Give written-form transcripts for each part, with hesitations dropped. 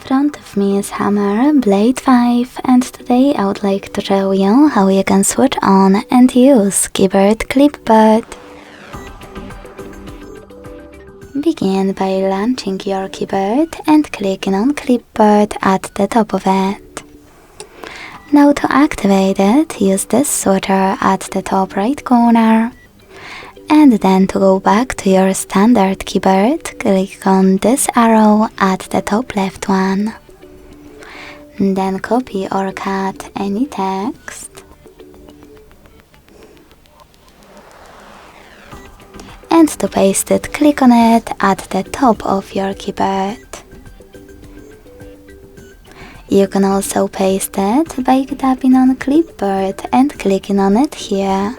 front of me is hammer blade 5, and today I would like to show you how you can switch on and use keyboard Clipboard. Begin by launching your keyboard and clicking on Clipboard at the top of it. Now to activate it, use this switcher at the top right corner. And then to go back to your standard keyboard, click on this arrow at the top left one. Then copy or cut any text. And to paste it, click on it at the top of your keyboard. You can also paste it by tapping on Clipboard and clicking on it here.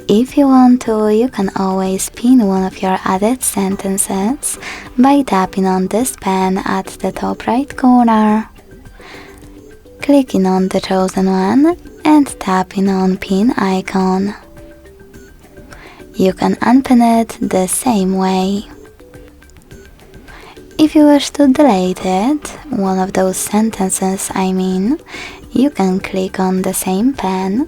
If you want to, you can always pin one of your added sentences by tapping on this pen at the top right corner, clicking on the chosen one and tapping on pin icon. You can unpin it the same way. If you wish to delete it, one of those sentences I mean, you can click on the same pen,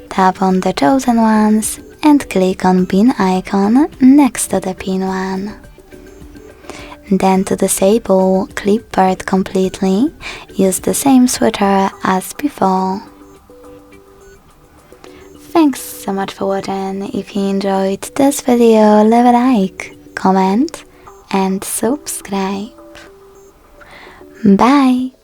tap on the chosen ones and click on pin icon next to the pin one. Then to disable Clipboard completely, use the same switcher as before. Thanks so much for watching. If you enjoyed this video, leave a like, comment and subscribe. Bye!